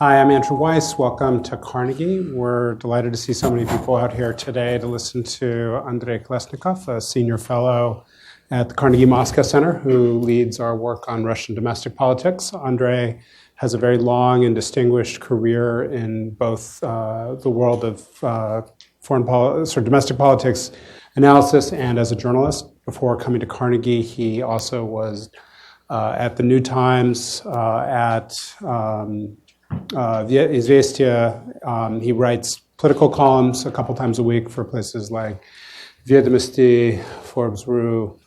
Hi, I'm Andrew Weiss. Welcome to Carnegie. We're delighted to see so many people out here today to listen to Andrei Kolesnikov, a senior fellow at the Carnegie Moscow Center, who leads our work on Russian domestic politics. Andrei has a very long and distinguished career in both the world of domestic politics analysis and as a journalist. Before coming to Carnegie, he also was at the New Times, at Izvestia. He writes political columns a couple times a week for places like Vedomosti, Forbes.ru,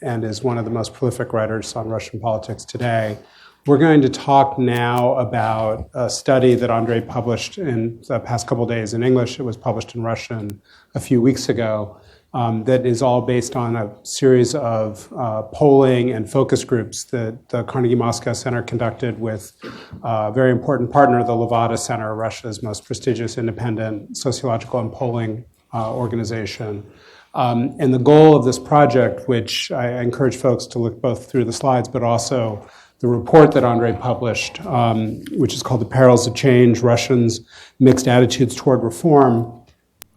and is one of the most prolific writers on Russian politics today. We're going to talk now about a study that Andrei published in the past couple days in English. It was published in Russian a few weeks ago. That is all based on a series of polling and focus groups that the Carnegie Moscow Center conducted with a very important partner, the Levada Center, Russia's most prestigious independent sociological and polling organization. And the goal of this project, which I encourage folks to look both through the slides, but also the report that Andrei published, which is called The Perils of Change, Russians' Mixed Attitudes Toward Reform.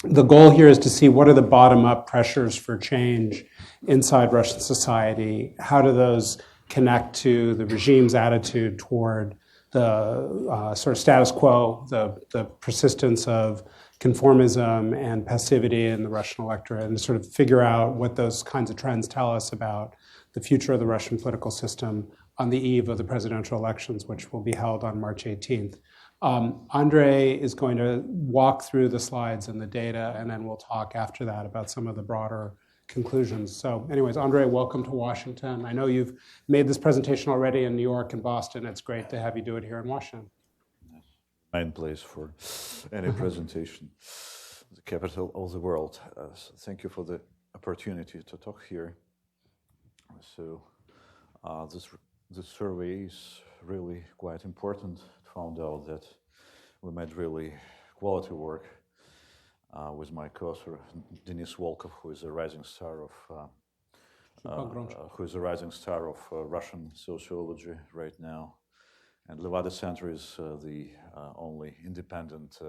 The goal here is to see what are the bottom-up pressures for change inside Russian society. How do those connect to the regime's attitude toward the sort of status quo, the persistence of conformism and passivity in the Russian electorate, and sort of figure out what those kinds of trends tell us about the future of the Russian political system on the eve of the presidential elections, which will be held on March 18th. Andrei is going to walk through the slides and the data, and then we'll talk after that about some of the broader conclusions. So anyways, Andrei, welcome to Washington. I know you've made this presentation already in New York and Boston. It's great to have you do it here in Washington. Main place for any presentation, the capital of the world. So thank you for the opportunity to talk here. So this survey is really quite important. Found out that we made really quality work with my co-author Denis Volkov, who is a rising star of Russian sociology right now. And Levada Center is the only independent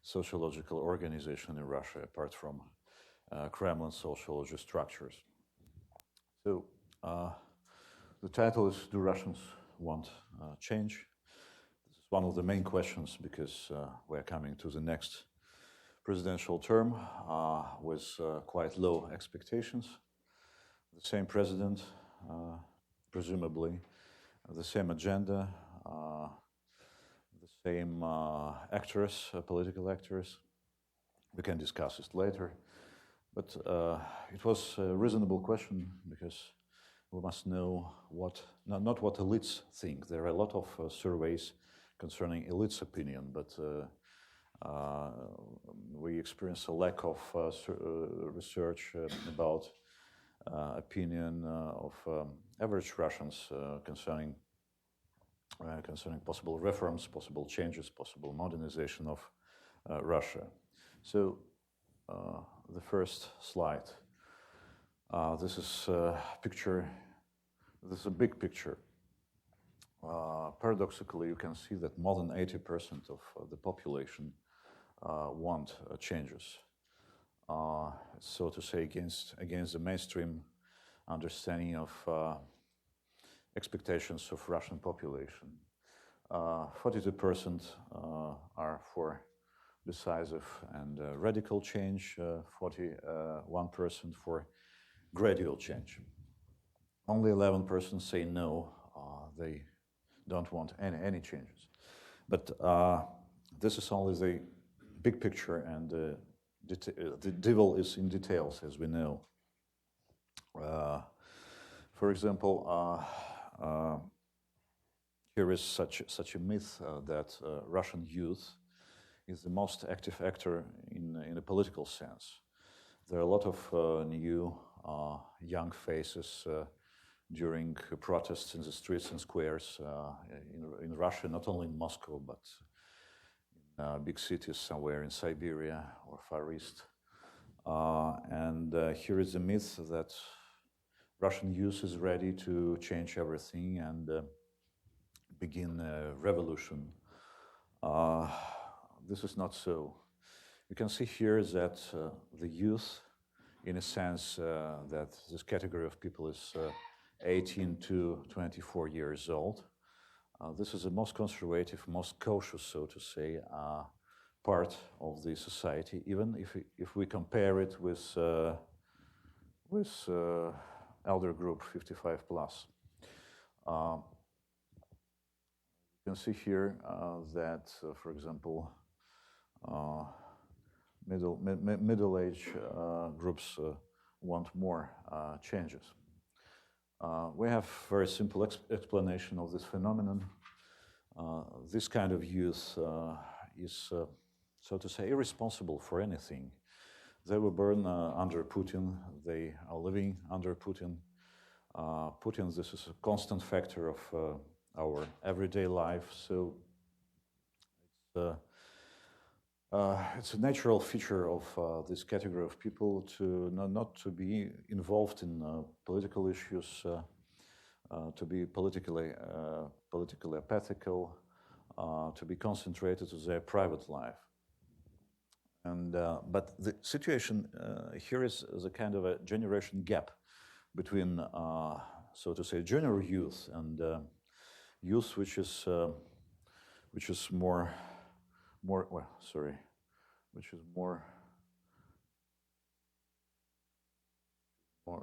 sociological organization in Russia, apart from Kremlin sociology structures. So the title is "Do Russians Want Change?" This is one of the main questions because we're coming to the next presidential term with quite low expectations. The same president, presumably, the same agenda, the same actors, political actors. We can discuss it later. But it was a reasonable question because we must know not what elites think. There are a lot of surveys concerning elites' opinion, but we experience a lack of research about opinion of average Russians concerning possible reforms, possible changes, possible modernization of Russia. So the first slide. This is a picture. This is a big picture. Paradoxically, you can see that more than 80% of the population want changes. So to say, against the mainstream understanding of expectations of Russian population. 42% are for decisive and radical change, 41% for gradual change. Only 11% say no, they don't want any changes. But this is only the big picture, and the devil is in details, as we know. For example, here is such a myth that Russian youth is the most active actor in a political sense. There are a lot of new young faces during protests in the streets and squares in Russia, not only in Moscow, but in big cities somewhere in Siberia or Far East. And here is the myth that Russian youth is ready to change everything and begin a revolution This is not so. You can see here that the youth, in a sense, that this category of people is 18 to 24 years old. This is the most conservative, most cautious, so to say, part of the society, even if we compare it with elder group 55 plus. You can see here that, for example, middle-age groups want more changes. We have very simple explanation of this phenomenon. This kind of youth is, so to say, irresponsible for anything. They were born under Putin. They are living under Putin. Putin, this is a constant factor of our everyday life. So it's a natural feature of this category of people to not to be involved in political issues, to be politically apathical, to be concentrated to their private life. And but the situation here is a kind of a generation gap between, so to say, junior youth and youth which is more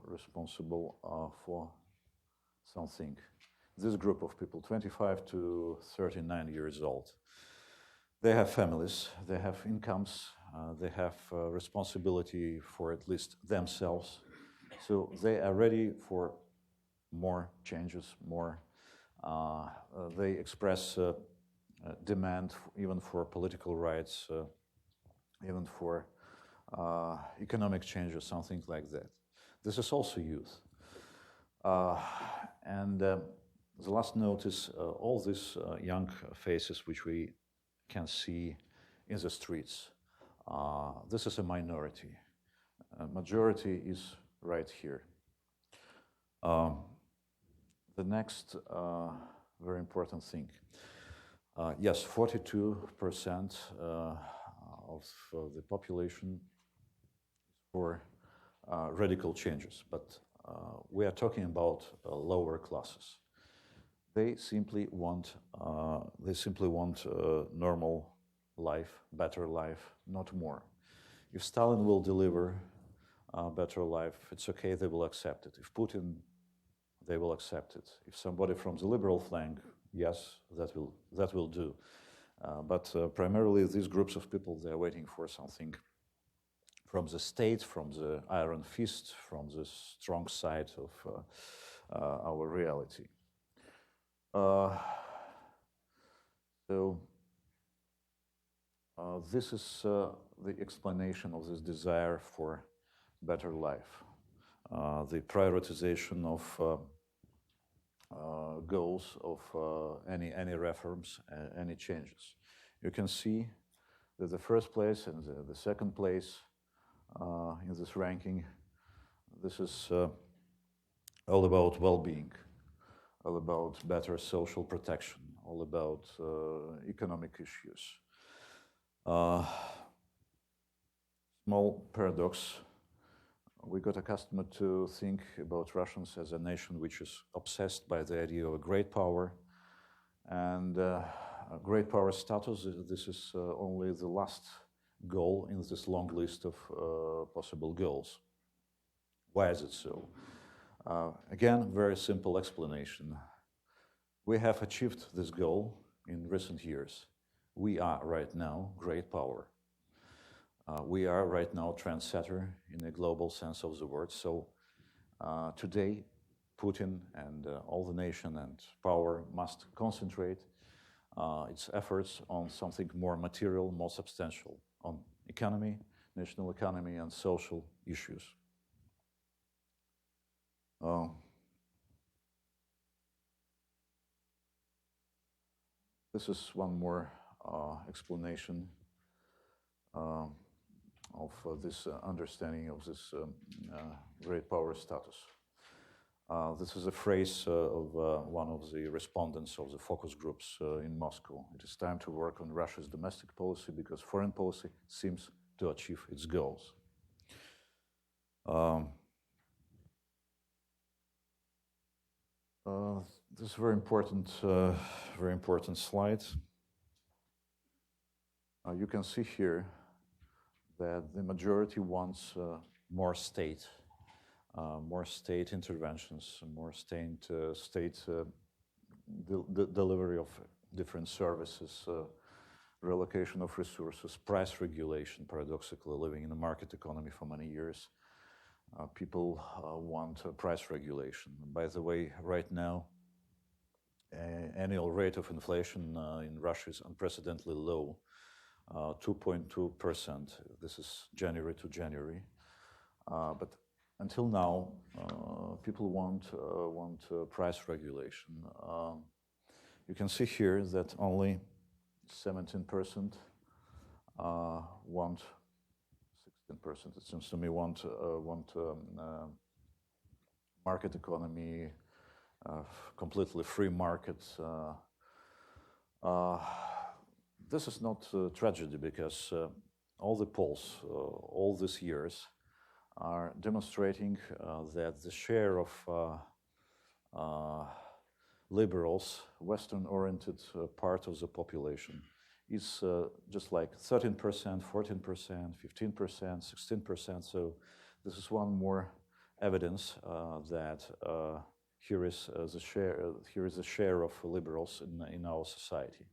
responsible for something. This group of people, 25 to 39 years old, they have families, they have incomes, they have responsibility for at least themselves. So they are ready for more changes, more. They express demand even for political rights, even for economic change or something like that. This is also youth. And the last note is all these young faces which we can see in the streets. This is a minority. Majority is right here. The next very important thing. Yes, 42% of the population for radical changes, but we are talking about lower classes. They simply want normal life, better life, not more. If Stalin will deliver a better life, it's okay, they will accept it. If Putin, they will accept it. If somebody from the liberal flank, yes, that will do. But primarily these groups of people, they're waiting for something from the state, from the iron fist, from the strong side of our reality. This is the explanation of this desire for better life, the prioritization of goals of any reforms, any changes. You can see that the first place and the second place in this ranking, this is all about well-being, all about better social protection, all about economic issues. Small paradox. We got accustomed to think about Russians as a nation which is obsessed by the idea of a great power, and a great power status. This is only the last goal in this long list of possible goals. Why is it so? Again, very simple explanation. We have achieved this goal in recent years. We are right now great power. We are right now trendsetter in a global sense of the word. So today, Putin and all the nation and power must concentrate its efforts on something more material, more substantial, on economy, national economy, and social issues. This is one more explanation of this understanding of this great power status. This is a phrase of one of the respondents of the focus groups in Moscow. It is time to work on Russia's domestic policy because foreign policy seems to achieve its goals. This is a very important slide. You can see here that the majority wants more state interventions, more state delivery of different services, relocation of resources, price regulation. Paradoxically, living in a market economy for many years, people want price regulation. By the way, right now, annual rate of inflation in Russia is unprecedentedly low, 2.2%. This is January to January. But until now, people want price regulation. You can see here that only 17% want, 16%, it seems to me, want market economy, completely free markets. This is not a tragedy because all the polls, all these years, are demonstrating that the share of liberals, Western-oriented part of the population is just like 13%, 14%, 15%, 16%. So this is one more evidence that here is the share of liberals in our society.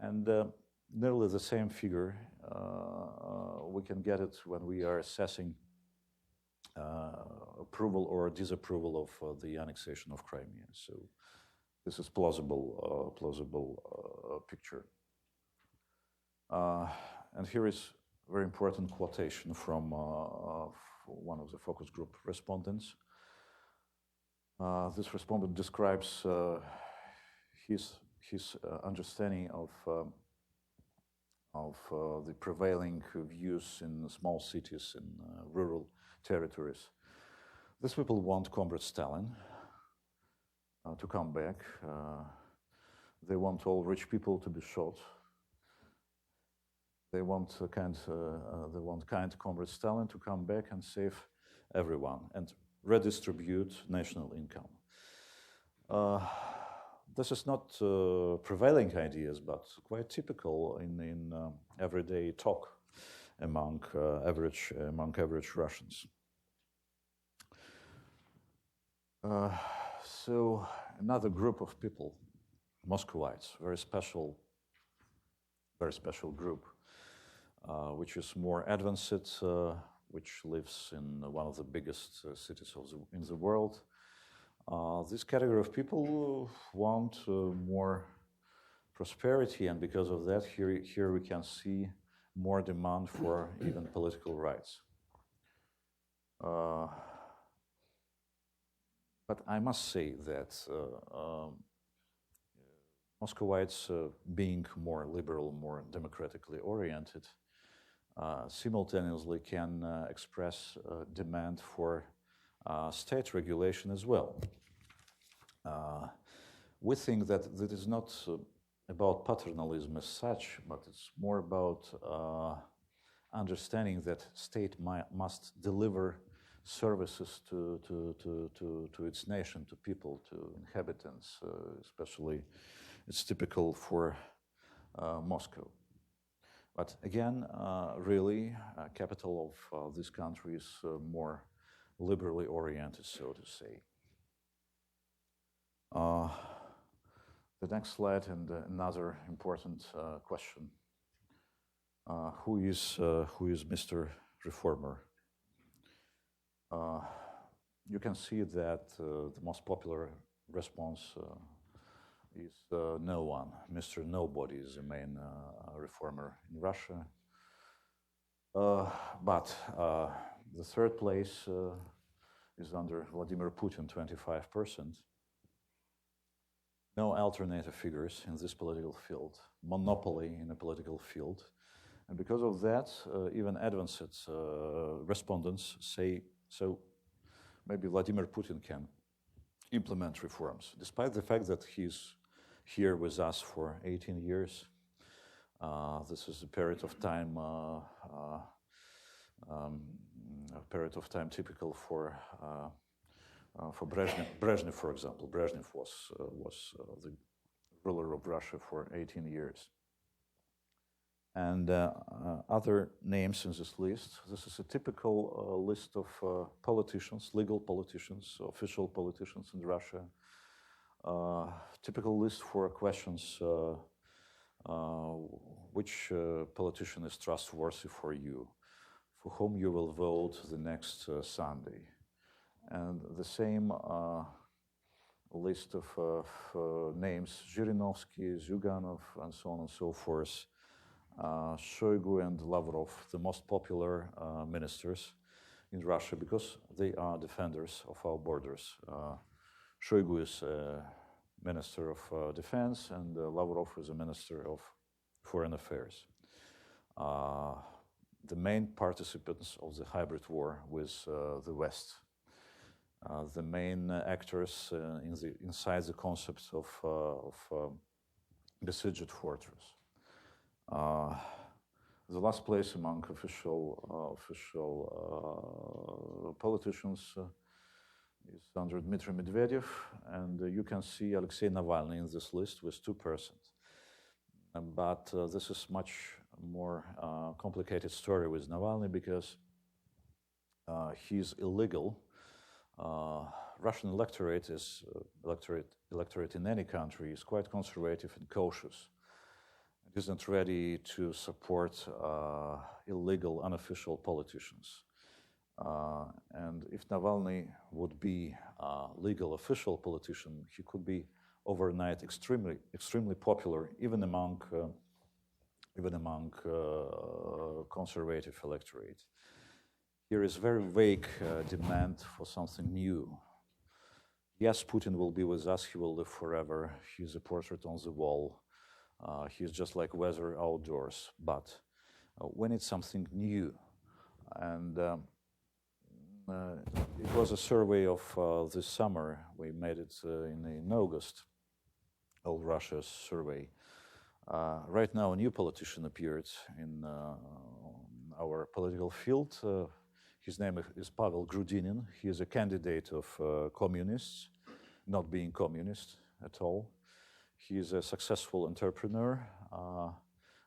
And nearly the same figure, we can get it when we are assessing approval or disapproval of the annexation of Crimea. So this is plausible picture. And here is a very important quotation from one of the focus group respondents. This respondent describes his understanding of the prevailing views in small cities, in rural territories. These people want Comrade Stalin to come back. They want all rich people to be shot. They want kind Comrade Stalin to come back and save everyone and redistribute national income. This is not prevailing ideas, but quite typical in everyday talk among average Russians. So another group of people, Muscovites, very special group, which is more advanced, which lives in one of the biggest cities in the world. This category of people want more prosperity, and because of that, here we can see more demand for even political rights. But I must say that Muscovites, being more liberal, more democratically oriented, simultaneously can express demand for state regulation as well. We think that it is not about paternalism as such, but it's more about understanding that state must deliver services to its nation, to people, to inhabitants, especially it's typical for Moscow. But again, really, capital of this country is more liberally oriented, so to say. The next slide and another important question: who is Mr. Reformer? You can see that the most popular response is no one. Mr. Nobody is the main reformer in Russia. But the third place is under Vladimir Putin, 25%. No alternative figures in this political field, monopoly in a political field. And because of that, even advanced respondents say, so maybe Vladimir Putin can implement reforms, despite the fact that he's here with us for 18 years. This is a period of time, typical for Brezhnev, for example. Brezhnev was the ruler of Russia for 18 years. And other names in this list. This is a typical list of politicians, legal politicians, official politicians in Russia. Typical list for questions, which politician is trustworthy for you, for whom you will vote the next Sunday. And the same list of names, Zhirinovsky, Zyuganov, and so on and so forth. Shoigu and Lavrov, the most popular ministers in Russia, because they are defenders of our borders. Shoigu is a minister of defense, and Lavrov is a minister of foreign affairs. The main participants of the hybrid war with the West. The main actors inside the concept of besieged fortress. The last place among official politicians is under Dmitry Medvedev, and you can see Alexei Navalny in this list with 2%. But this is much more complicated story with Navalny because he's illegal. Russian electorate in any country is quite conservative and cautious. It isn't ready to support illegal, unofficial politicians. And if Navalny would be a legal, official politician, he could be overnight extremely popular, even among conservative electorate. Here is very vague demand for something new. Yes, Putin will be with us. He will live forever. He's a portrait on the wall. He's just like weather outdoors, but we need something new. And it was a survey of this summer. We made it in August, All Russia's survey. Right now, a new politician appeared in our political field. His name is Pavel Grudinin. He is a candidate of communists, not being communist at all. He is a successful entrepreneur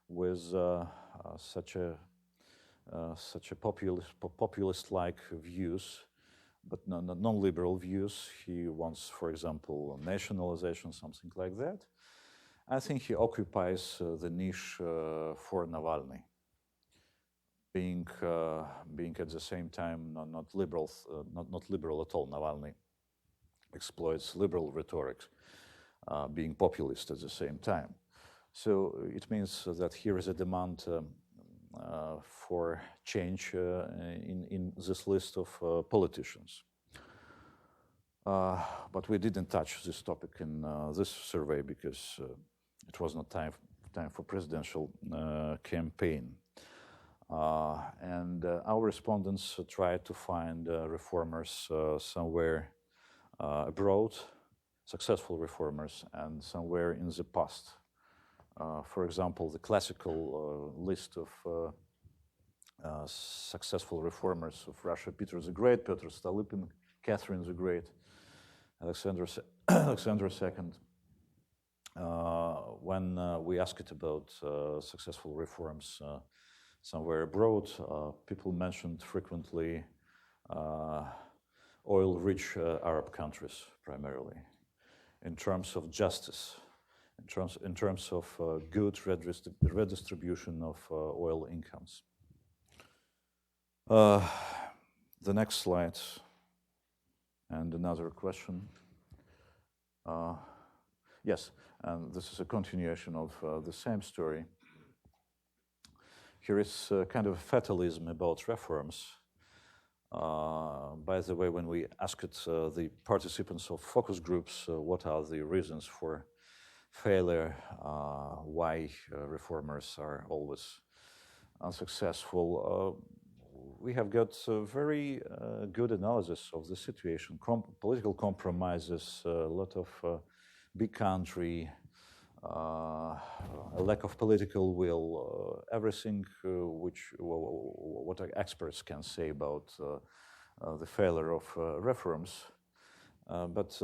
with such a populist-like views, but non-liberal views. He wants, for example, nationalization, something like that. I think he occupies the niche for Navalny, being at the same time not liberal at all. Navalny exploits liberal rhetoric. Being populist at the same time. So it means that here is a demand for change in this list of politicians. But we didn't touch this topic in this survey because it was not time for presidential campaign. And our respondents tried to find reformers somewhere abroad, successful reformers, and somewhere in the past. For example, the classical list of successful reformers of Russia: Peter the Great, Petr Stolypin, Catherine the Great, Alexander II. When we asked about successful reforms somewhere abroad, people mentioned frequently oil-rich Arab countries, primarily, in terms of justice, in terms of good redistribution of oil incomes. The next slide, and another question. Yes, and this is a continuation of the same story. Here is kind of fatalism about reforms. By the way, when we asked the participants of focus groups what are the reasons for failure, why reformers are always unsuccessful, we have got a very good analysis of the situation. Political compromises, a lot of big country, a lack of political will, everything what experts can say about the failure of reforms. But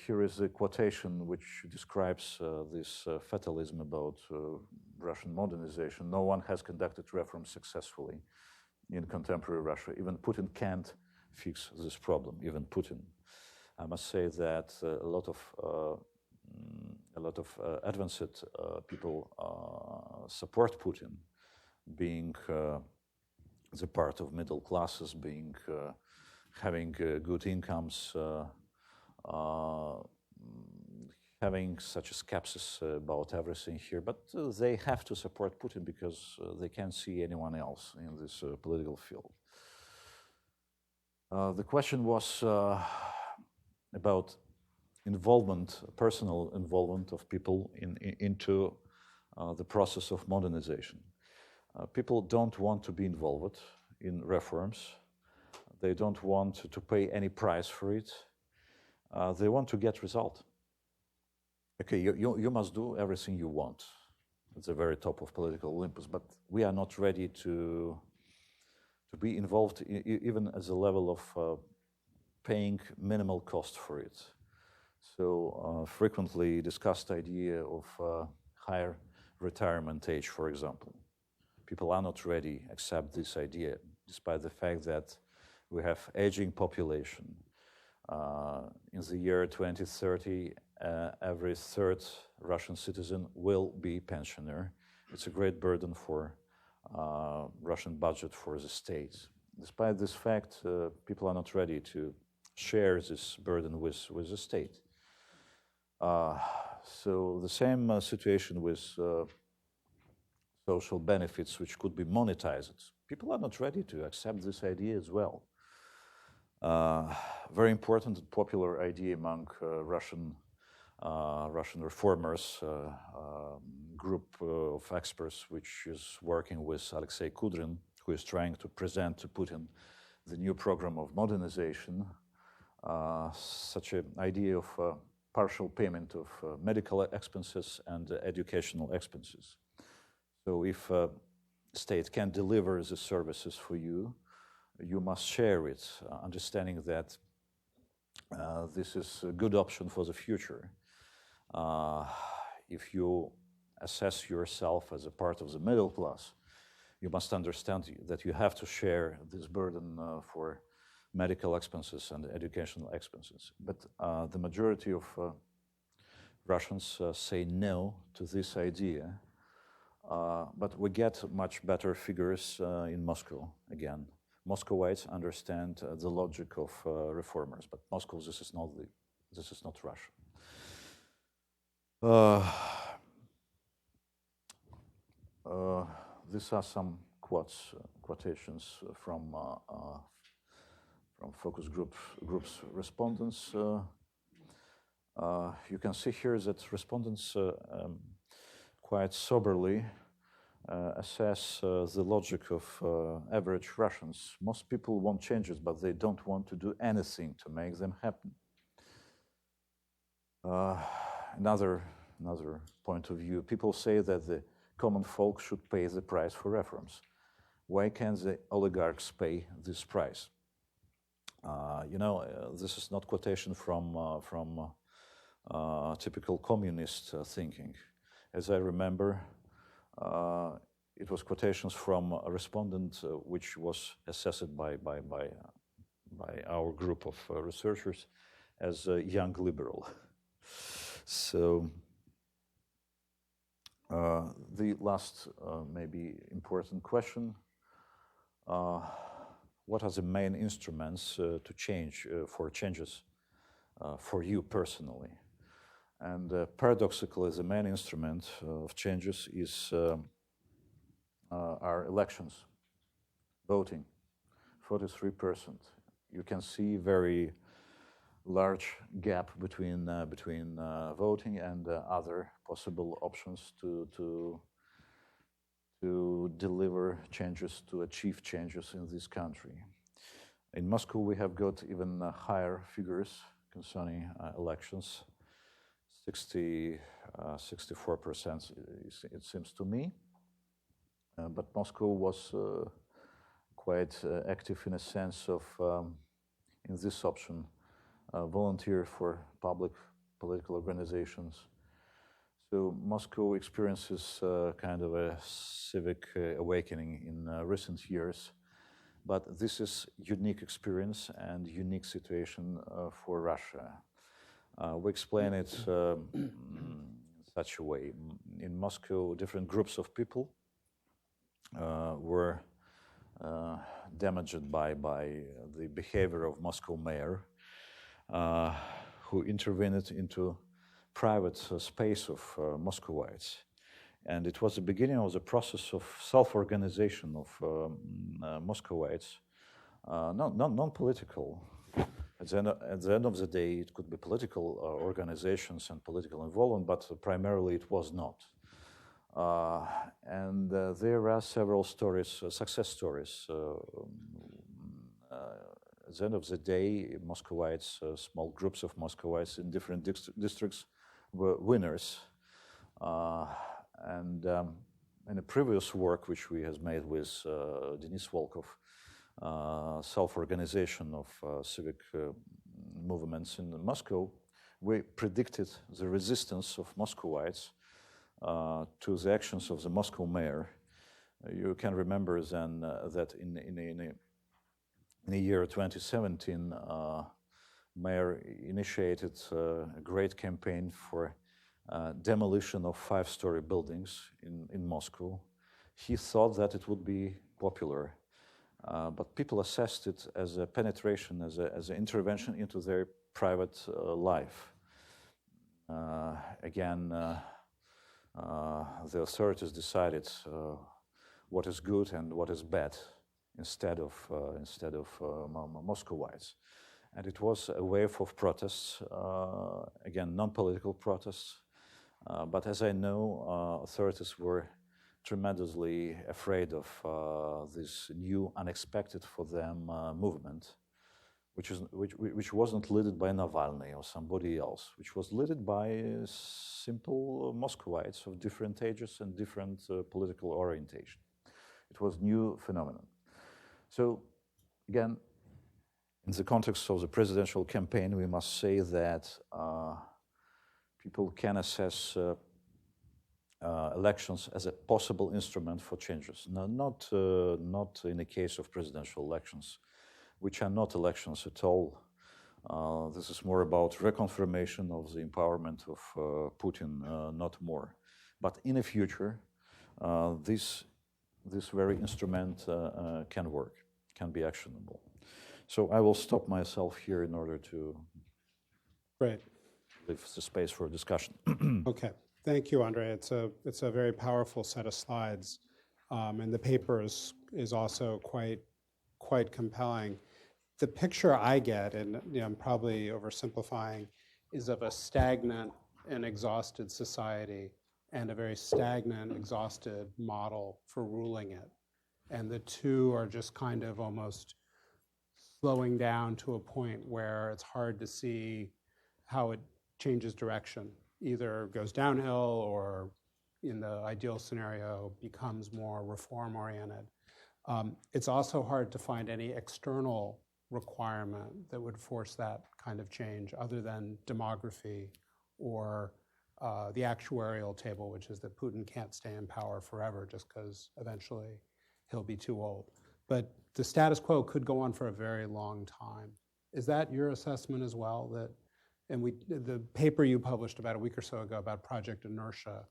here is a quotation which describes this fatalism about Russian modernization. No one has conducted reforms successfully in contemporary Russia. Even Putin can't fix this problem, even Putin. I must say that a lot of advanced people support Putin, being the part of middle classes, being having good incomes, having such a skepsis about everything here, but they have to support Putin because they can't see anyone else in this political field. The question was about involvement, personal involvement of people into the process of modernization. People don't want to be involved in reforms. They don't want to pay any price for it. They want to get result. Okay, you must do everything you want at the very top of political Olympus, but we are not ready to be involved even at the level of paying minimal cost for it. So frequently discussed idea of higher retirement age, for example. People are not ready to accept this idea, despite the fact that we have aging population. In the year 2030, every third Russian citizen will be pensioner. It's a great burden for Russian budget for the state. Despite this fact, people are not ready to share this burden with the state. So the same situation with social benefits which could be monetized. People are not ready to accept this idea as well. Very important and popular idea among Russian reformers, group of experts which is working with Alexei Kudrin, who is trying to present to Putin the new program of modernization, such an idea of partial payment of medical expenses and educational expenses. So if state can deliver the services for you, you must share it, understanding that this is a good option for the future. If you assess yourself as a part of the middle class, you must understand that you have to share this burden for medical expenses and educational expenses. But the majority of Russians say no to this idea. But we get much better figures in Moscow again. Muscovites understand the logic of reformers, but Moscow, this is not Russia. These are some quotations from focus groups respondents. You can see here that respondents quite soberly assess the logic of average Russians. Most people want changes, but they don't want to do anything to make them happen. Another point of view, people say that the common folk should pay the price for reforms. Why can't the oligarchs pay this price? This is not quotation from typical communist thinking. As I remember, it was quotations from a respondent which was assessed by our group of researchers as a young liberal. So the last maybe important question, what are the main instruments to change, for changes for you personally? And paradoxically, the main instrument of changes is our elections, voting, 43%. You can see very large gap between voting and other possible options to to deliver changes, to achieve changes in this country. In Moscow, we have got even higher figures concerning elections, 64%, it seems to me. But Moscow was quite active in a sense of, in this option, volunteer for public political organizations. So Moscow experiences kind of a civic awakening in recent years, but this is unique experience and unique situation for Russia. We explain it in such a way. In Moscow, different groups of people were damaged by the behavior of Moscow mayor, who intervened into private space of Muscovites. And it was the beginning of the process of self-organization of Muscovites, non-political. At the end of the day, it could be political organizations and political involvement, but primarily it was not. And there are several stories, success stories. At the end of the day, Muscovites, small groups of Muscovites in different districts were winners. And in a previous work which we have made with Denis Volkov, self-organization of civic movements in Moscow, we predicted the resistance of Muscovites to the actions of the Moscow mayor. You can remember then that in the year 2017, mayor initiated a great campaign for demolition of 5-story buildings in Moscow. He thought that it would be popular, but people assessed it as a penetration, as an intervention into their private life. Again, the authorities decided what is good and what is bad instead of Muscovites. And it was a wave of protests, again, non-political protests. But as I know, authorities were tremendously afraid of this new, unexpected for them movement, which wasn't led by Navalny or somebody else, which was led by simple Muscovites of different ages and different political orientation. It was a new phenomenon. So, again, in the context of the presidential campaign, we must say that people can assess elections as a possible instrument for changes. No, not in the case of presidential elections, which are not elections at all. This is more about reconfirmation of the empowerment of Putin, not more. But in the future, this very instrument can work, can be actionable. So I will stop myself here in order to Great. leave the space for discussion. Okay, thank you, Andrei. It's a very powerful set of slides, and the paper is also quite compelling. The picture I get, and I'm probably oversimplifying, is of a stagnant and exhausted society and a very stagnant, exhausted model for ruling it. And the two are just kind of almost slowing down to a point where it's hard to see how it changes direction, either goes downhill or, in the ideal scenario, becomes more reform-oriented. It's also hard to find any external requirement that would force that kind of change other than demography or the actuarial table, which is that Putin can't stay in power forever just because eventually he'll be too old. But the status quo could go on for a very long time. Is that your assessment as well? And the paper you published about a week or so ago about Project Inertia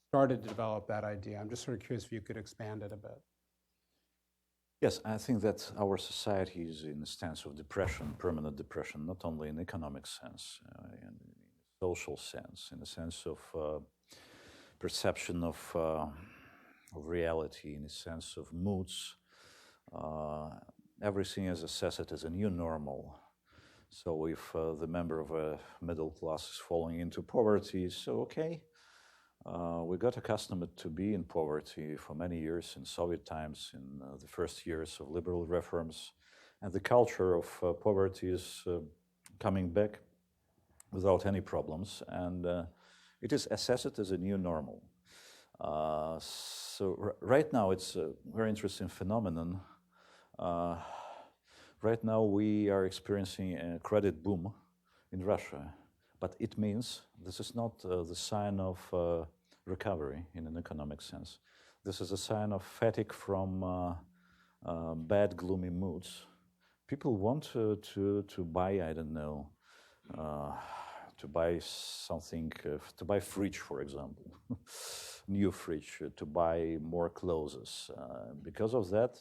started to develop that idea. I'm just sort of curious if you could expand it a bit. Yes, I think that our society is in a stance of depression, permanent depression, not only in economic sense, in social sense, in the sense of perception of reality, in the sense of moods. Everything is assessed as a new normal. So if the member of a middle class is falling into poverty, so okay, We got accustomed to be in poverty for many years in Soviet times, in the first years of liberal reforms, and the culture of poverty is coming back without any problems, and it is assessed as a new normal. So right now it's a very interesting phenomenon. Right now we are experiencing a credit boom in Russia, but it means this is not the sign of recovery in an economic sense. This is a sign of fatigue from bad, gloomy moods. People want to buy, I don't know, to buy something, to buy fridge, for example, new fridge, to buy more clothes. Because of that,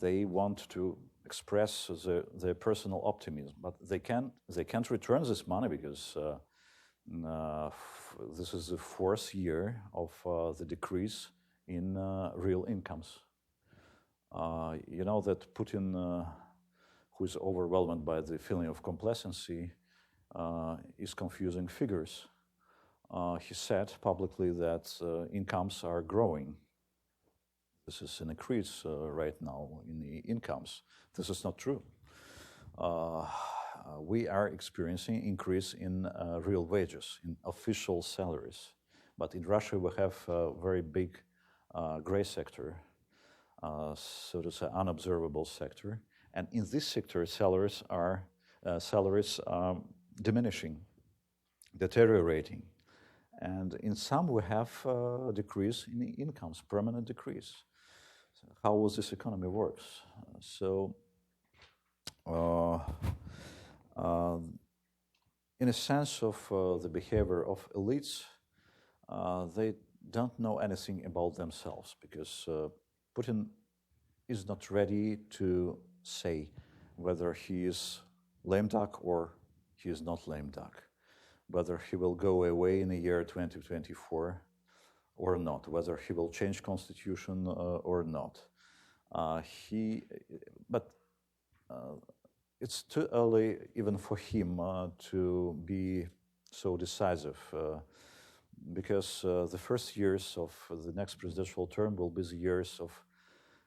they want to express their personal optimism, but they can't return this money because this is the fourth year of the decrease in real incomes. You know that Putin, who is overwhelmed by the feeling of complacency, is confusing figures. He said publicly that incomes are growing. This is an increase right now in the incomes. This is not true. We are experiencing increase in real wages, in official salaries. But in Russia, we have a very big gray sector, so to say, unobservable sector. And in this sector, salaries are diminishing, deteriorating. And in some, we have a decrease in the incomes, permanent decrease. So how this economy works? In a sense of the behavior of elites, they don't know anything about themselves because Putin is not ready to say whether he is lame duck or he is not lame duck, whether he will go away in the year 2024 or not, whether he will change constitution or not. It's too early even for him to be so decisive because the first years of the next presidential term will be the years of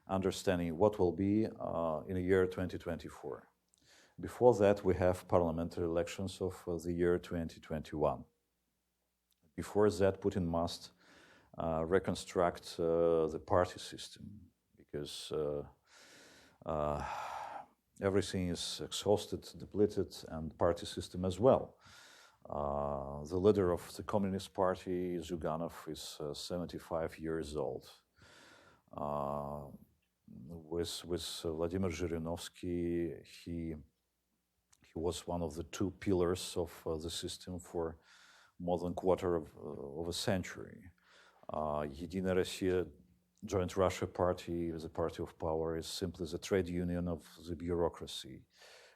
understanding what will be in the year 2024. Before that, we have parliamentary elections of the year 2021. Before that, Putin must reconstruct the party system because everything is exhausted, depleted, and party system as well. The leader of the Communist Party, Zyuganov, is 75 years old. With Vladimir Zhirinovsky, he was one of the two pillars of the system for more than a quarter of a century. Единая Россия, Joint Russia Party, the party of power, is simply the trade union of the bureaucracy.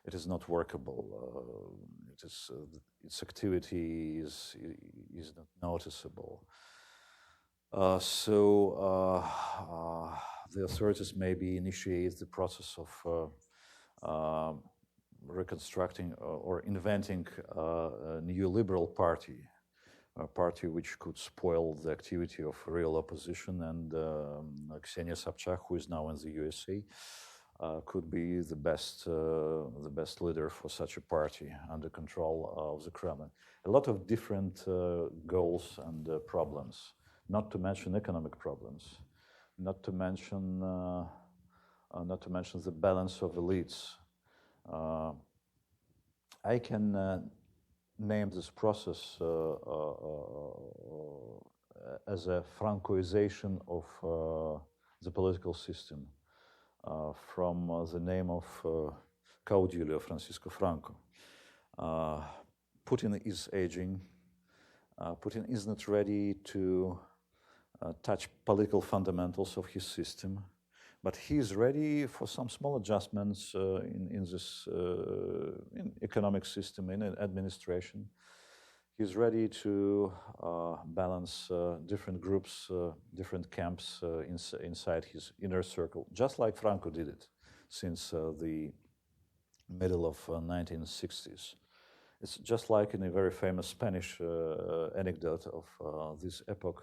It is not workable. Its activity is not noticeable. So the authorities maybe initiate the process of reconstructing or inventing a new liberal party, a party which could spoil the activity of real opposition, and Ksenia Sobchak, who is now in the USA, could be the best leader for such a party under control of the Kremlin. A lot of different goals and problems, not to mention economic problems, not to mention the balance of elites. I can name this process as a Francoization of the political system from the name of Caudillo, Francisco Franco. Putin is aging. Putin is not ready to touch political fundamentals of his system, but he is ready for some small adjustments in this in economic system, in administration. He's ready to balance different groups, different camps inside his inner circle, just like Franco did it since the middle of 1960s. It's just like in a very famous Spanish anecdote of this epoch.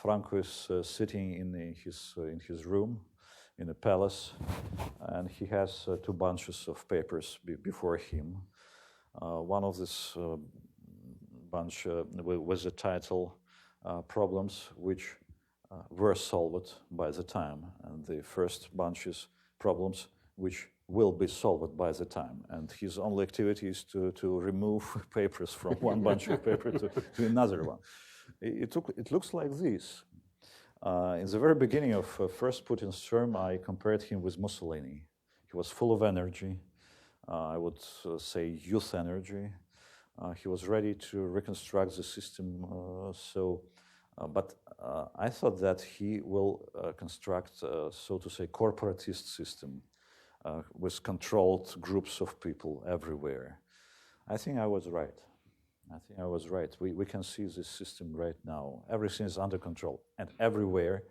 Franco is sitting in his room in a palace, and he has two bunches of papers before him. One of this bunch was the title "Problems which were solved by the time," and the first bunch is "Problems which will be solved by the time." And his only activity is to remove papers from one bunch of paper to another one. It looks like this. In the very beginning of first Putin's term, I compared him with Mussolini. He was full of energy, I would say youth energy. He was ready to reconstruct the system. But I thought that he will construct, so to say, corporatist system with controlled groups of people everywhere. I think I was right. We can see this system right now. Everything is under control, and everywhere,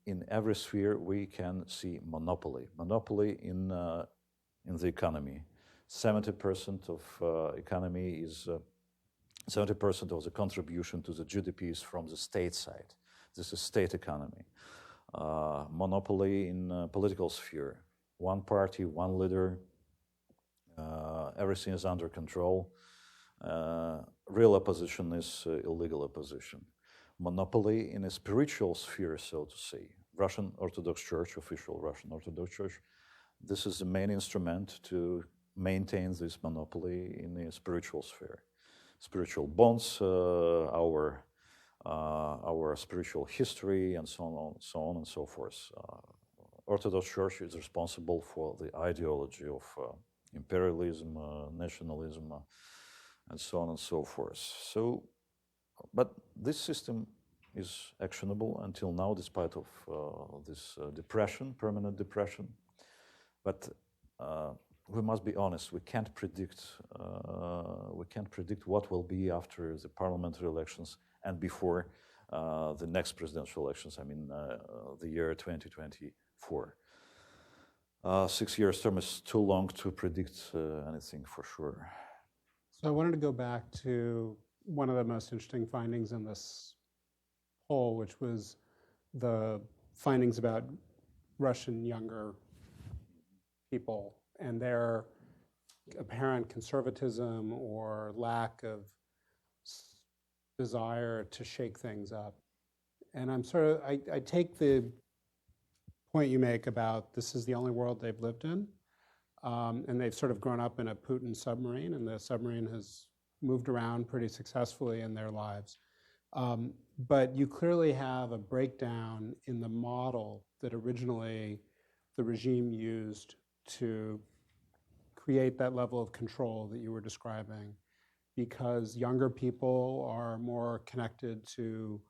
in every sphere, we can see monopoly. Monopoly in the economy. 70% of economy is 70% of the contribution to the GDP is from the state side. This is state economy. Monopoly in political sphere. One party, one leader. Everything is under control. Real opposition is illegal opposition. Monopoly in a spiritual sphere, so to say. Russian Orthodox Church, official Russian Orthodox Church. This is the main instrument to maintain this monopoly in the spiritual sphere. Spiritual bonds, our spiritual history, and so on and so forth. Orthodox Church is responsible for the ideology of imperialism, nationalism, and so on and so forth. So, but this system is actionable until now, despite of this depression, permanent depression. But we must be honest. We can't predict. What will be after the parliamentary elections and before the next presidential elections. I mean, the year 2024. 6 years term is too long to predict anything for sure. So I wanted to go back to one of the most interesting findings in this poll, which was the findings about Russian younger people and their apparent conservatism or lack of desire to shake things up. And I take the point you make about this is the only world they've lived in. And they've sort of grown up in a Putin submarine, and the submarine has moved around pretty successfully in their lives. But you clearly have a breakdown in the model that originally the regime used to create that level of control that you were describing, because younger people are more connected to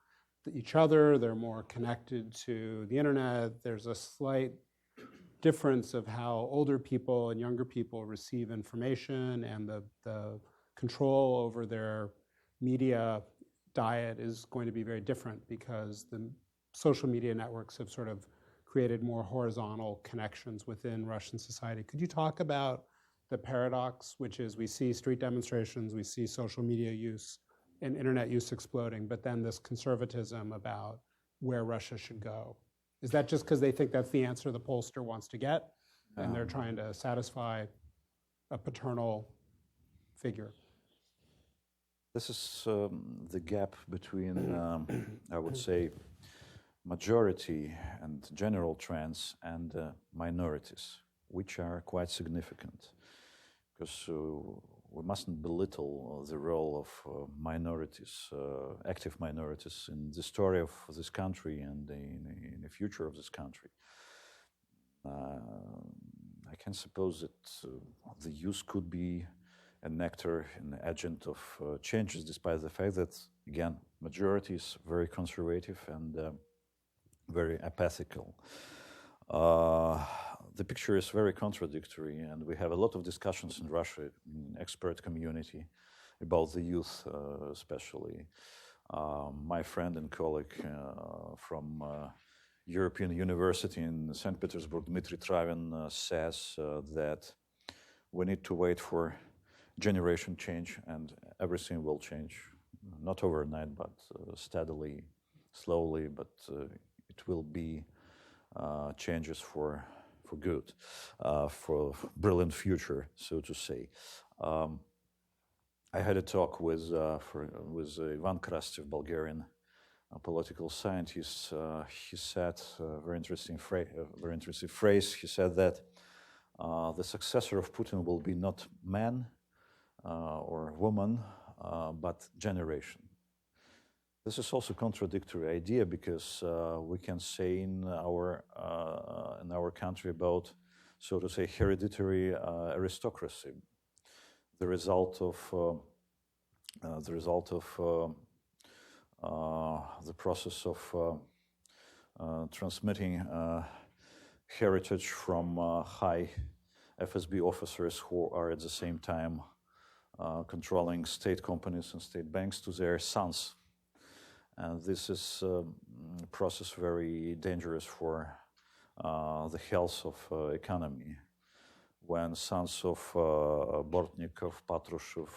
each other, they're more connected to the internet. There's a slight difference of how older people and younger people receive information, and the control over their media diet is going to be very different because the social media networks have sort of created more horizontal connections within Russian society. Could you talk about the paradox, which is we see street demonstrations, we see social media use and internet use exploding, but then this conservatism about where Russia should go? Is that just because they think that's the answer the pollster wants to get, and they're trying to satisfy a paternal figure? This is the gap between, I would say, majority and general trends and minorities, which are quite significant. Because we mustn't belittle the role of minorities, active minorities, in the story of this country and in the future of this country. I can suppose that the youth could be an actor, an agent of changes, despite the fact that, again, majority is very conservative and very apathical. The picture is very contradictory, and we have a lot of discussions in Russia, in expert community, about the youth especially. My friend and colleague from European University in St. Petersburg, Dmitry Travin, says that we need to wait for generation change, and everything will change, not overnight, but steadily, slowly, but it will be changes for good, for brilliant future, so to say. I had a talk with Ivan Krastev, Bulgarian political scientist. He said a very interesting phrase. He said that the successor of Putin will be not man or woman, but generation. This is also a contradictory idea because we can say in our country about, so to say, hereditary aristocracy, the result of the process of transmitting heritage from high FSB officers who are at the same time controlling state companies and state banks to their sons. And this is a process very dangerous for the health of economy. When sons of Bortnikov, Patrushev,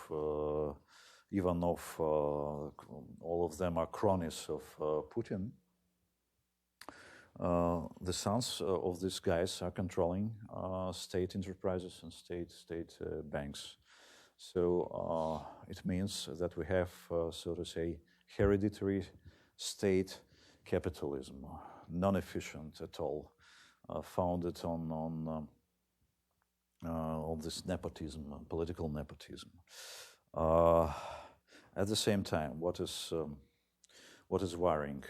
Ivanov, all of them are cronies of Putin, the sons of these guys are controlling state enterprises and state banks. So it means that we have, so to say, hereditary state capitalism, non-efficient at all, founded on this nepotism, political nepotism. At the same time, what is worrying?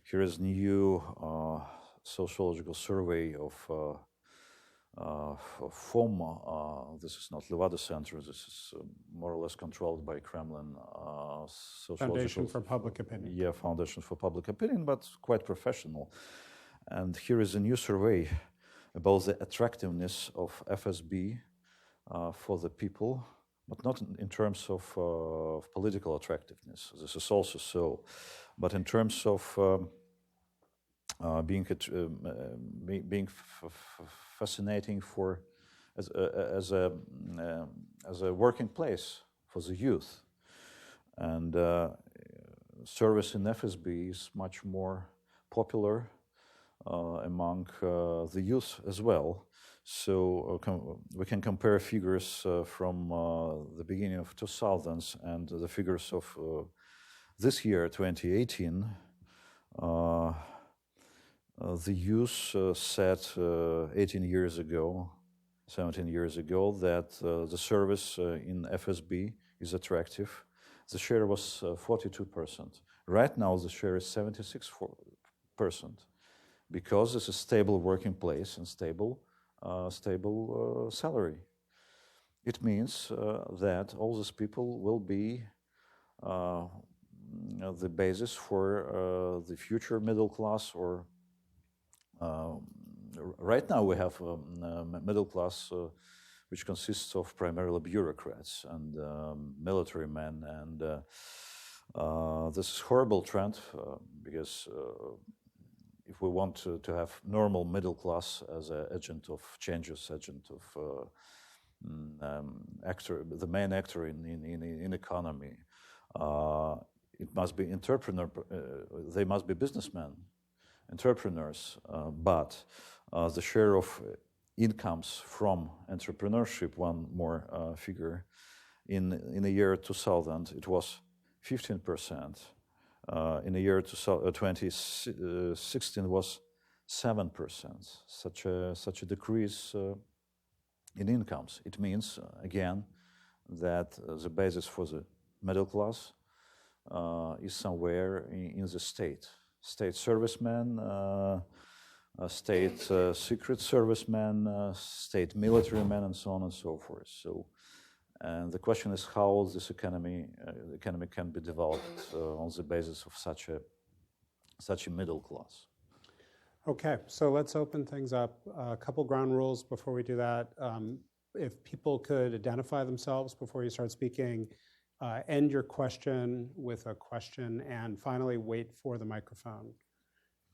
Here is new sociological survey of FOM. This is not Levada Center. This is more or less controlled by Kremlin. Foundation for Public Opinion. Yeah, Foundation for Public Opinion, but quite professional. And here is a new survey about the attractiveness of FSB for the people, but not in terms of political attractiveness. This is also so, but in terms of being fascinating for as a working place for the youth, and service in FSB is much more popular among the youth as well. So we can compare figures from the beginning of 2000s and the figures of this year, 2018. The youth said 18 years ago, 17 years ago, that the service in FSB is attractive. The share was 42%. Right now, the share is 76%, because it's a stable working place and stable salary. It means that all these people will be the basis for the future middle class. Or right now we have a middle class which consists of primarily bureaucrats and military men, and this is a horrible trend because if we want to have normal middle class as an agent of changes, agent of actor, the main actor in economy, it must be entrepreneur. They must be businessmen, entrepreneurs. But the share of incomes from entrepreneurship, one more figure, in the year 2000, it was 15%. In the year 2016 was 7%. Such a decrease in incomes. It means again that the basis for the middle class is somewhere in the state servicemen, state secret servicemen, state military men, and so on and so forth. So. And the question is how this economy can be developed on the basis of such a middle class. Okay, so let's open things up. A couple ground rules before we do that. If people could identify themselves before you start speaking, end your question with a question, and finally wait for the microphone.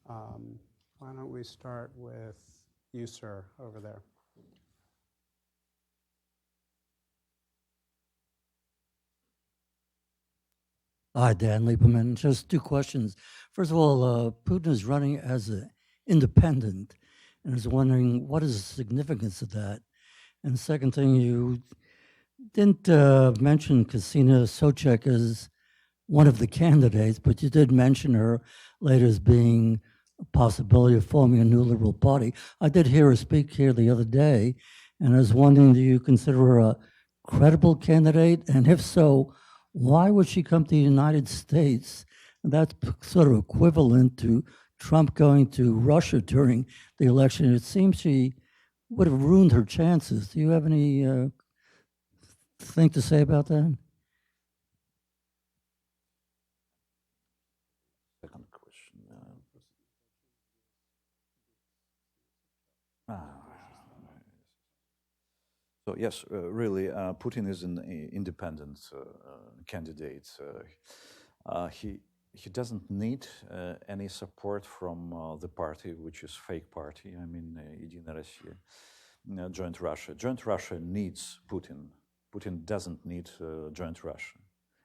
Why don't we start with you, sir, over there? Hi, Dan Lieberman. Just two questions. First of all, Putin is running as an independent, and I was wondering what is the significance of that? And the second thing, you didn't mention Kristina Sobchak as one of the candidates, but you did mention her later as being a possibility of forming a new liberal party. I did hear her speak here the other day, and I was wondering, do you consider her a credible candidate? And if so, why would she come to the United States? And that's sort of equivalent to Trump going to Russia during the election. It seems she would have ruined her chances. Do you have any thing to say about that? Second question. So yes, really, Putin is an independent candidate. He doesn't need any support from the party, which is fake party. I mean, Единая Россия, Joint Russia. Joint Russia needs Putin. Putin doesn't need Joint Russia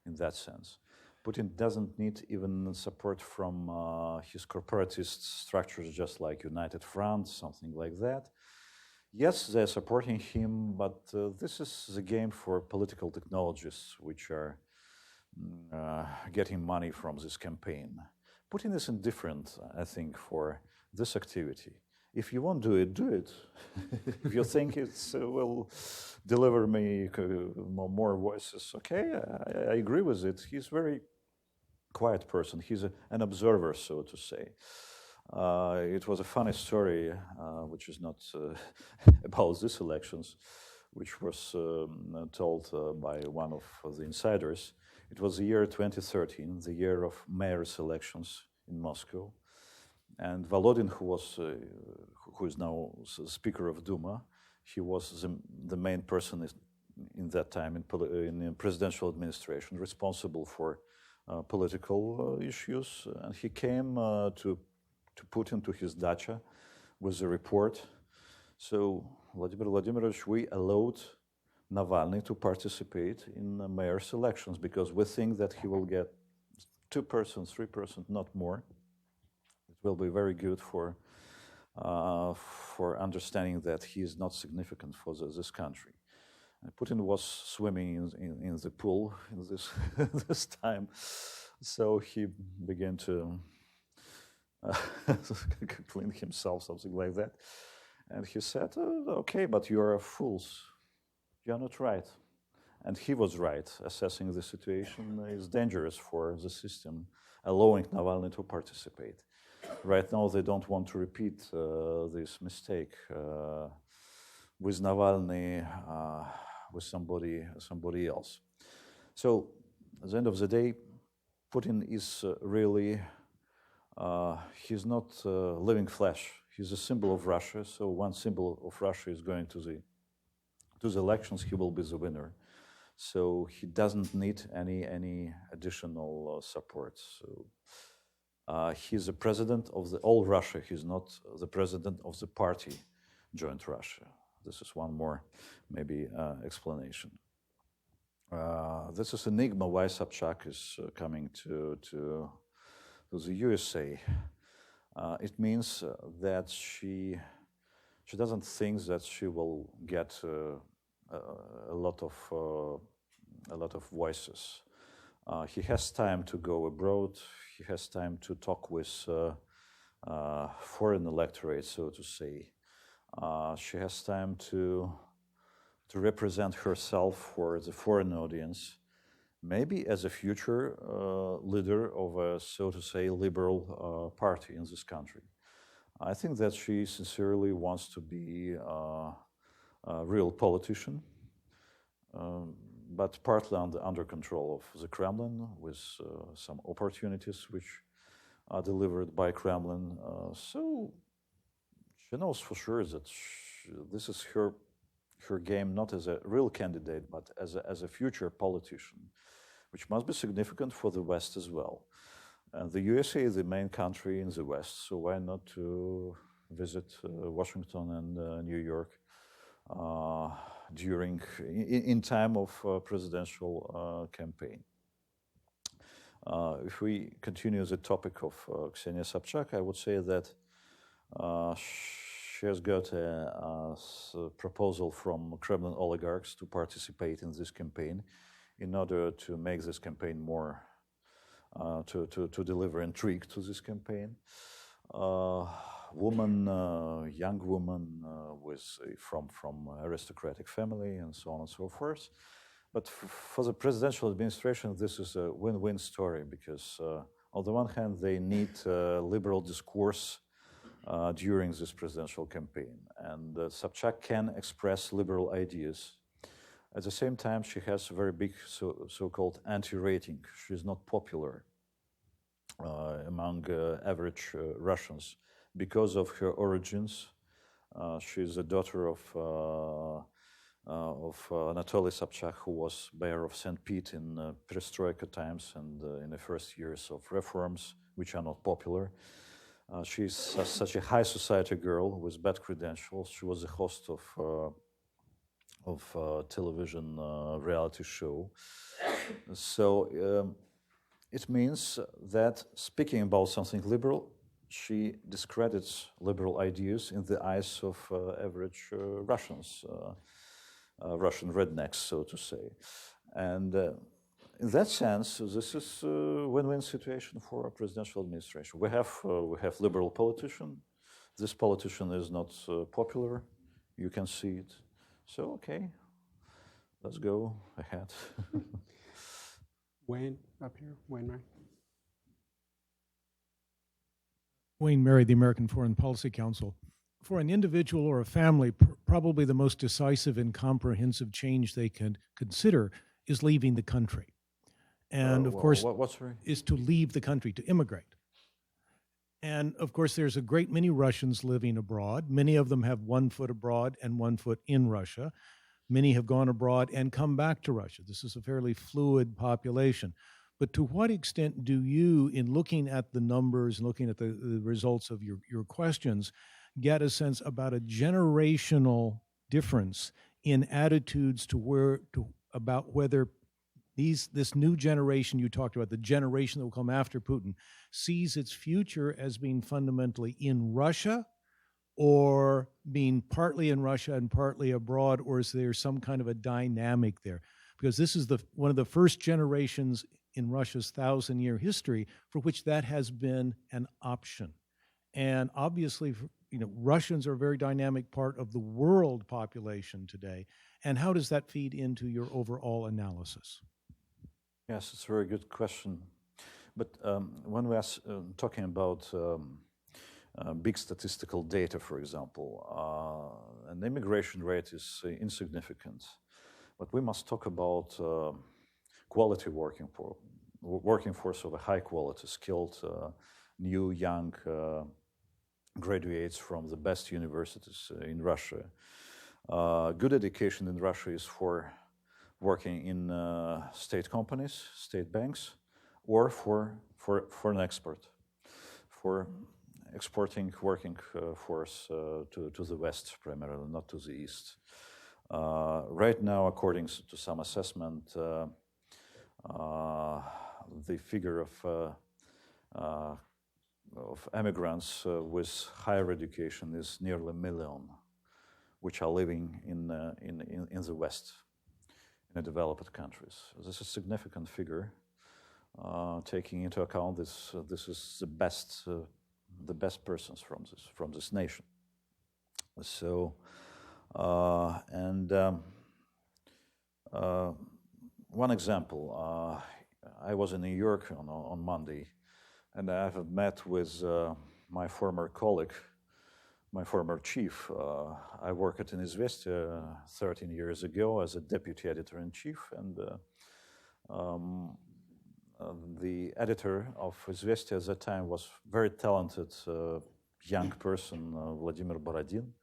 in that sense. Putin doesn't need even support from his corporatist structures, just like United Front, something like that. Yes, they're supporting him, but this is the game for political technologists, which are getting money from this campaign. Putin is indifferent, I think, for this activity. If you won't do it, do it. If you think it will deliver me more voices, okay, I agree with it. He's a very quiet person. He's an observer, so to say. It was a funny story, which is not about these elections, which was told by one of the insiders. It was the year 2013, the year of mayor's elections in Moscow. And Volodin, who is now Speaker of Duma, he was the main person in that time in presidential administration, responsible for political issues. And he came to Putin to his dacha with a report. So, Vladimir Vladimirovich, we allowed Navalny to participate in the mayor's elections because we think that he will get 2%, 3%, not more. It will be very good for understanding that he is not significant for this country. Putin was swimming in the pool in this time, so he began to clean himself, something like that. And he said, okay, but you are fools. You're not right. And he was right. Assessing the situation is dangerous for the system, allowing Navalny to participate. Right now, they don't want to repeat this mistake with Navalny, with somebody else. So, at the end of the day, Putin is really, he's not living flesh. He's a symbol of Russia. So, one symbol of Russia is going to the elections, he will be the winner. So he doesn't need any additional support. So he's the president of the all Russia. He's not the president of the party, Joint Russia. This is one more maybe explanation. This is enigma why Sobchak is coming to the USA. It means that she doesn't think that she will get a lot of voices. He has time to go abroad. He has time to talk with foreign electorate, so to say. She has time to represent herself for the foreign audience, maybe as a future leader of a, so to say, liberal party in this country. I think that she sincerely wants to be a real politician, but partly under control of the Kremlin, with some opportunities which are delivered by Kremlin. So she knows for sure that this is her game, not as a real candidate, but as a future politician, which must be significant for the West as well. The USA is the main country in the West, so why not to visit Washington and New York in time of presidential campaign? If we continue the topic of Ksenia Sobchak, I would say that she has got a proposal from Kremlin oligarchs to participate in this campaign in order to make this campaign more, to deliver intrigue to this campaign. Young woman from aristocratic family and so on and so forth. But for the presidential administration, this is a win-win story because on the one hand, they need liberal discourse during this presidential campaign. And Sobchak can express liberal ideas. At the same time, she has a very big so-called anti-rating. She's not popular among average Russians because of her origins. She's the daughter of Anatoly Sobchak, who was mayor of St. Pete in perestroika times and in the first years of reforms, which are not popular. She's such a high society girl with bad credentials. She was a host of television reality show. So it means that speaking about something liberal, she discredits liberal ideas in the eyes of average Russians, Russian rednecks, so to say. And in that sense, this is a win-win situation for a presidential administration. We have liberal politician. This politician is not popular. You can see it. So, okay, let's go ahead. Wayne, up here. Wayne Murray. Wayne Murray, the American Foreign Policy Council. For an individual or a family, probably the most decisive and comprehensive change they can consider is leaving the country. And of course, is to leave the country, to immigrate. And of course, there's a great many Russians living abroad. Many of them have 1 foot abroad and 1 foot in Russia. Many have gone abroad and come back to Russia. This is a fairly fluid population. But to what extent do you, in looking at the numbers, looking at the results of your questions, get a sense about a generational difference in attitudes about whether this new generation you talked about, the generation that will come after Putin, sees its future as being fundamentally in Russia or being partly in Russia and partly abroad, or is there some kind of a dynamic there? Because this is one of the first generations in Russia's 1,000-year history for which that has been an option. And obviously, Russians are a very dynamic part of the world population today. And how does that feed into your overall analysis? Yes, it's a very good question. But when we are talking about big statistical data, for example, an immigration rate is insignificant. But we must talk about quality working force of a high quality, skilled, new, young graduates from the best universities in Russia. Good education in Russia is for working in state companies, state banks, or for an export, for exporting working force to the West primarily, not to the East. Right now, according to some assessment, the figure of immigrants with higher education is nearly 1 million, which are living in the West, in the developed countries. This is a significant figure, taking into account this is the best persons from this nation. So, one example, I was in New York on Monday, and I have met with my former colleague, my former chief. I worked in Izvestia 13 years ago as a deputy editor-in-chief, and the editor of Izvestia at that time was very talented young person, Vladimir Borodin.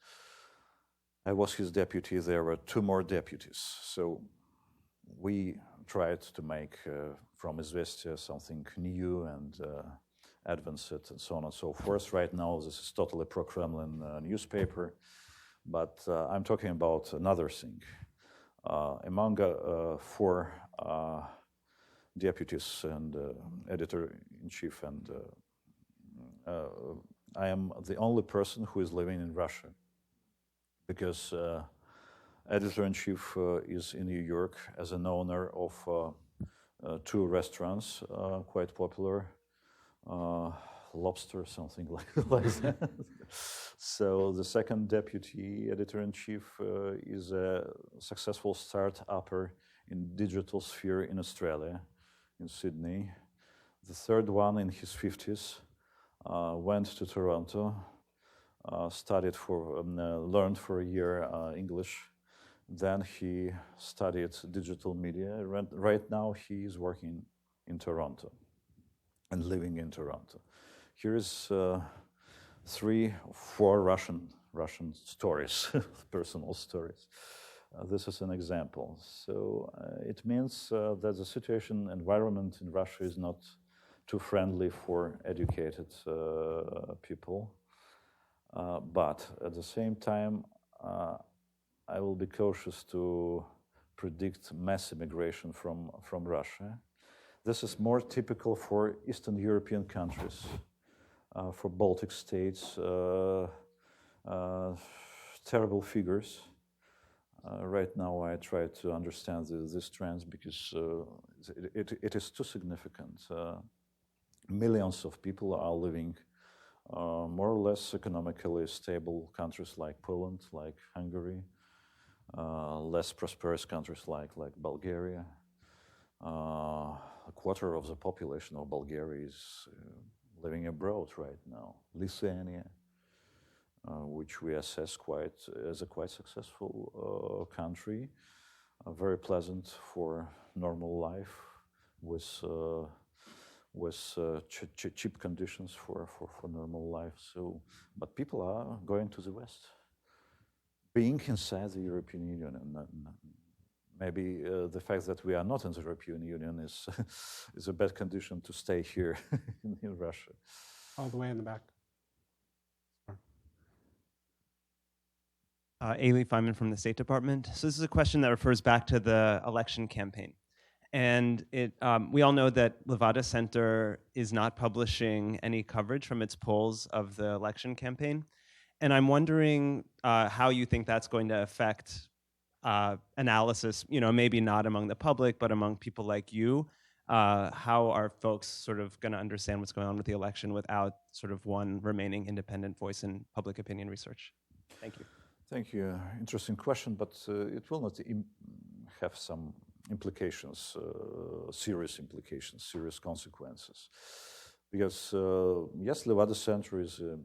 I was his deputy. There were 2 more deputies. So we tried to make from Izvestia something new and advanced and so on and so forth. Right now, this is totally pro-Kremlin newspaper, but I'm talking about another thing. Among 4 deputies and editor-in-chief, and I am the only person who is living in Russia, because editor-in-chief is in New York as an owner of 2 restaurants, quite popular, Lobster, something like that. So the second deputy editor-in-chief is a successful start-upper in digital sphere in Australia, in Sydney. The third one, in his 50s, went to Toronto, studied learned for a year English. Then he studied digital media. Right now he is working in Toronto and living in Toronto. Here is 3 or 4 Russian stories, personal stories. This is an example. So it means that the situation environment in Russia is not too friendly for educated people. But at the same time, I will be cautious to predict mass immigration from Russia. This is more typical for Eastern European countries, for Baltic states, terrible figures. Right now I try to understand these trends because it is too significant. Millions of people are living more or less economically stable countries like Poland, like Hungary, less prosperous countries like Bulgaria. A quarter of the population of Bulgaria is living abroad right now. Lithuania, which we assess as a quite successful country, very pleasant for normal life, with cheap conditions for normal life. So, but people are going to the West, being inside the European Union, and maybe the fact that we are not in the European Union is a bad condition to stay here in Russia. All the way in the back. Ailey Feynman from the State Department. So this is a question that refers back to the election campaign. And we all know that Levada Center is not publishing any coverage from its polls of the election campaign. And I'm wondering how you think that's going to affect analysis, maybe not among the public, but among people like you. How are folks sort of going to understand what's going on with the election without sort of one remaining independent voice in public opinion research? Thank you. Thank you. Interesting question, but it will not have some implications, serious implications, serious consequences. Because, yes, Levada Center is a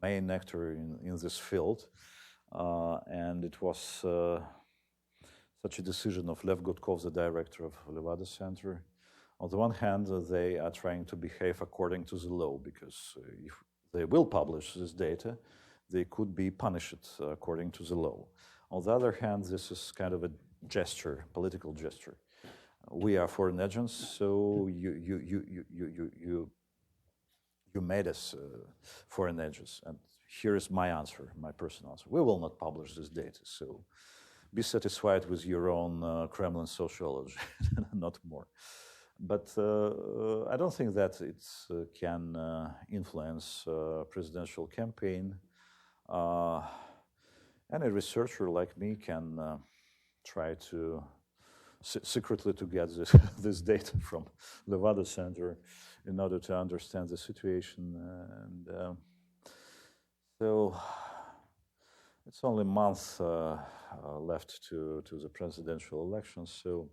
main actor in this field, and it was such a decision of Lev Gutkov, the director of Levada Center. On the one hand, they are trying to behave according to the law, because if they will publish this data, they could be punished according to the law. On the other hand, this is kind of a gesture, political gesture. We are foreign agents, so you made us foreign agents, and here is my answer, my personal answer. We will not publish this data, so be satisfied with your own Kremlin sociology, not more. But I don't think that it can influence presidential campaign. Any researcher like me can try to secretly to get this data from Levada Center in order to understand the situation. And so it's only a month left to the presidential election. So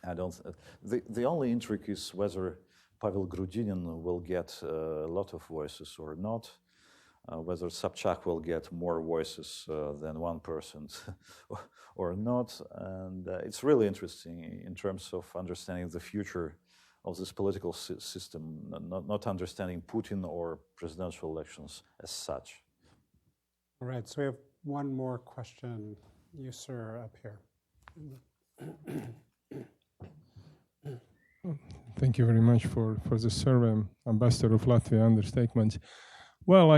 I don't. The only intrigue is whether Pavel Grudinin will get a lot of voices or not. Whether Sobchak will get more voices than 1% or not. And it's really interesting in terms of understanding the future of this political system, not understanding Putin or presidential elections as such. All right, so we have one more question. You, sir, up here. Thank you very much for the survey, Ambassador of Latvia Understatement. Well,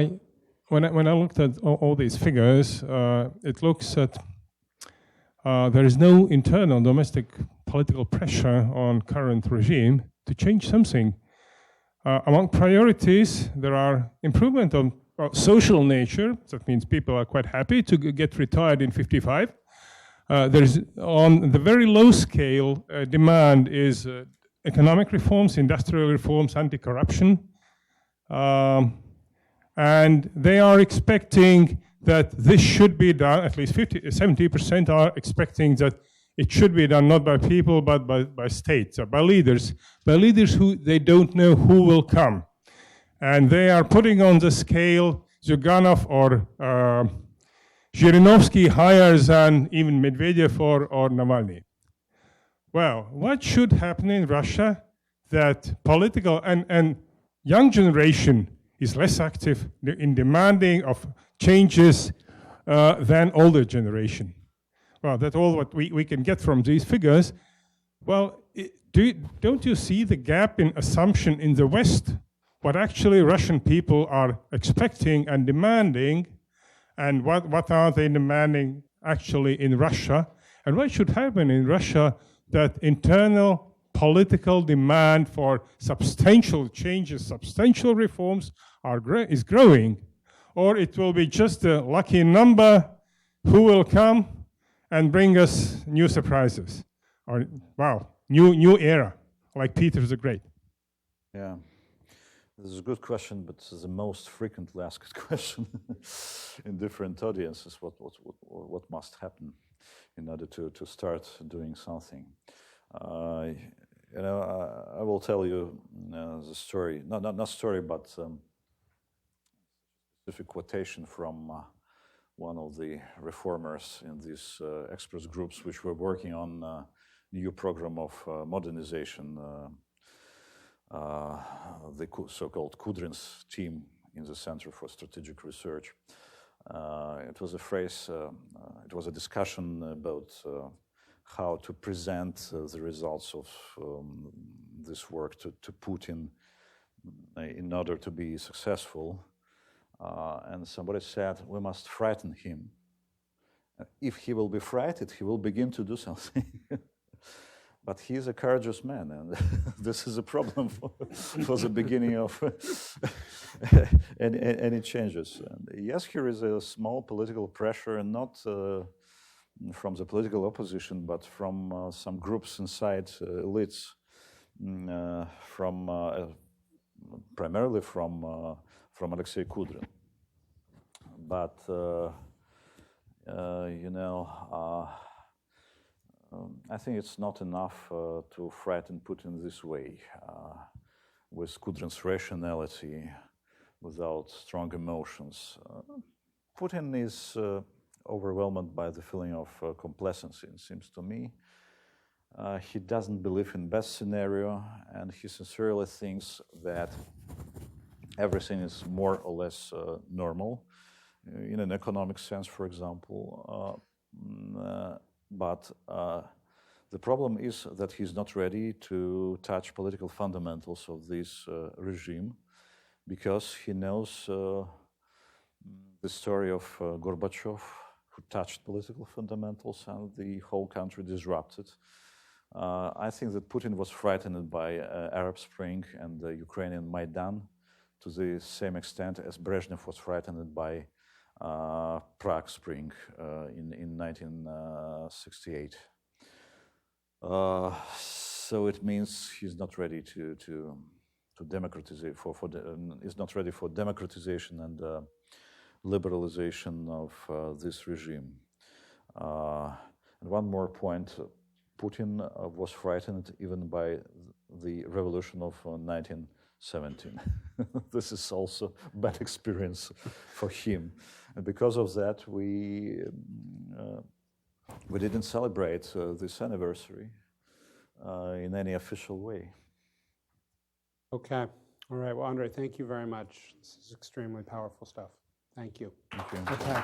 when I looked at all these figures, it looks that there is no internal domestic political pressure on current regime to change something. Among priorities, there are improvement of social nature. That means people are quite happy to get retired in 55. There's on the very low scale demand is economic reforms, industrial reforms, anti-corruption. And they are expecting that this should be done, at least 70% are expecting that it should be done not by people, but by states, or by leaders who they don't know who will come. And they are putting on the scale Zyuganov or Zhirinovsky higher than even Medvedev or Navalny. Well, what should happen in Russia that political and young generation is less active in demanding of changes than older generation? Well, that's all what we can get from these figures. Well, don't you see the gap in assumption in the West, what actually Russian people are expecting and demanding, and what are they demanding actually in Russia? And what should happen in Russia that internal political demand for substantial changes, substantial reforms is growing, or it will be just a lucky number who will come and bring us new surprises, or wow, new era, like Peter the Great. Yeah, this is a good question, but it's the most frequently asked question in different audiences. What must happen in order to start doing something? I will tell you the story, not story, but specific quotation from one of the reformers in these express groups which were working on a new program of modernization, the so-called Kudrin's team in the Center for Strategic Research. It was a phrase, it was a discussion about how to present the results of this work to Putin in order to be successful. And somebody said, we must frighten him. If he will be frightened, he will begin to do something. But he is a courageous man, and this is a problem for the beginning of any changes. And yes, here is a small political pressure, and not from the political opposition, but from some groups inside elites, primarily from Alexei Kudrin. But I think it's not enough to frighten Putin this way, with Kudrin's rationality, without strong emotions. Putin is overwhelmed by the feeling of complacency, it seems to me. He doesn't believe in best scenario, and he sincerely thinks that everything is more or less normal, in an economic sense, for example. But the problem is that he's not ready to touch political fundamentals of this regime, because he knows the story of Gorbachev, who touched political fundamentals and the whole country disrupted. I think that Putin was frightened by Arab Spring and the Ukrainian Maidan to the same extent as Brezhnev was frightened by Prague Spring in 1968. So it means he's not ready to democratize, is not ready for democratization and liberalization of this regime. And one more point, Putin was frightened even by the revolution of 1917. This is also a bad experience for him. And because of that, we didn't celebrate this anniversary in any official way. Okay. All right. Well, Andrei, thank you very much. This is extremely powerful stuff. Thank you. Thank you. Okay.